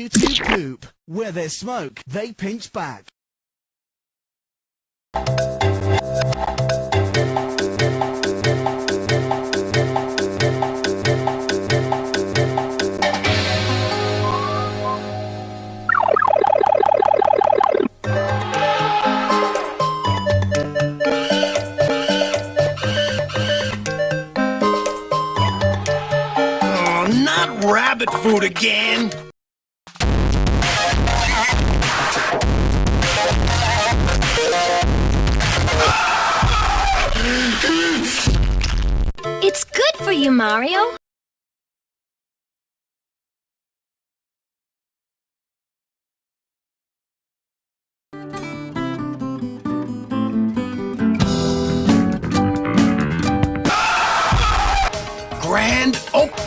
YouTube poop. Where there's smoke, they pinch back. Oh, not rabbit food again! It's good for you, Mario. Grand opening.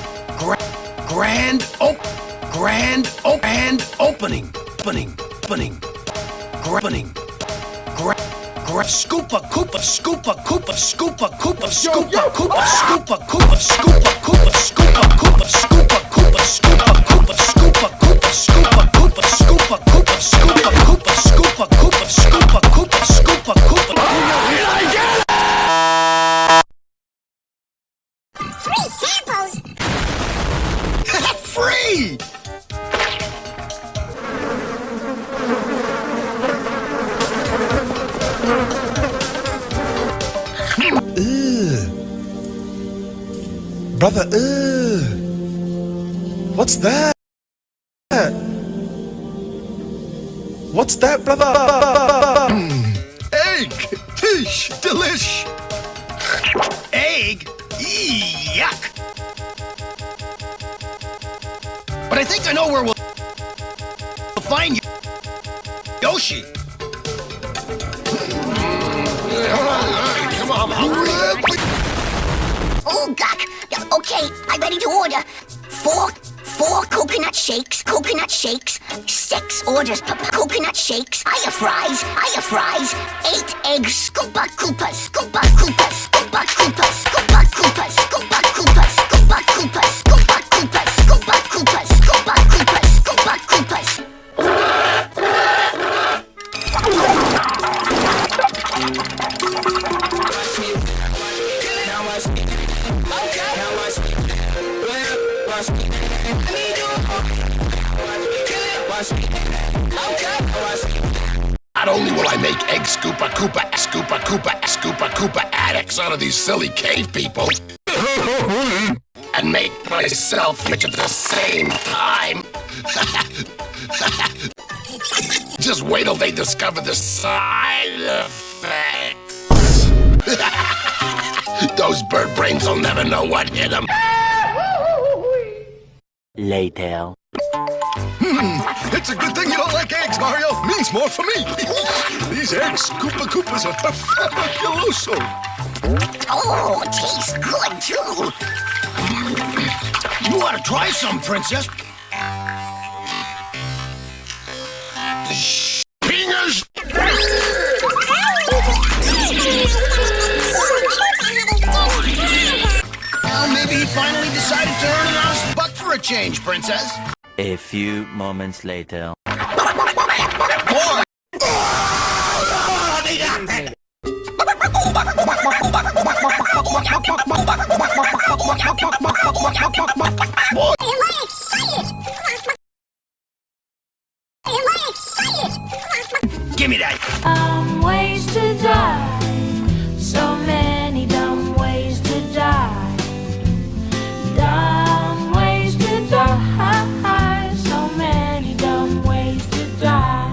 Scoopa, Koopa, Scoopa, Koopa, Scoopa, Koopa, Scoopa, Koopa, Scoopa, Koopa, Scoopa, Koopa, Scoopa, Koopa, Scoopa, Koopa, Scoopa, Koopa, Scoopa, Koopa, Scoopa, Koopa, Scoopa, Koopa, Scoopa, Koopa, Scoopa, Koopa, Scoopa, Koopa, Scoopa, Koopa. Free samples! Free! Brother, what's that? What's that, brother? Egg! Tish! Delish! Egg? Yuck! But I think I know where we'll find Yoshi. Come on, hungry? Oh, Gok. Okay, I'm ready to order. Four coconut shakes, 6 orders per coconut shakes, Aya fries, 8 eggs, Scoopa Koopas, Scoopa Koopas, Scoopa Koopas, Scoopa Koopas, Scoopa Koopas, Scoopa Koopas, Scoopa Koopas, Scoopa Koopas, Scoopa Koopas, Scoopa Koopas. Not only will I make egg Scoopa Koopa, Scoopa Koopa, Scoopa Koopa addicts out of these silly cave people, and make myself rich at the same time. Just wait till they discover the side effects. Those bird brains will never know what hit them. Later. It's a good thing you don't like eggs, Mario. Means more for me. These eggs, Koopa Koopas, are fabuloso. Oh, tastes good too. You ought to try some, Princess. Fingers! Well, maybe he finally decided to earn an honest buck for a change, Princess. A few moments later. Boy! Am I excited? Give me that! Ways to die. So many dumb ways to die. Dumb ways to die. So many dumb ways to die.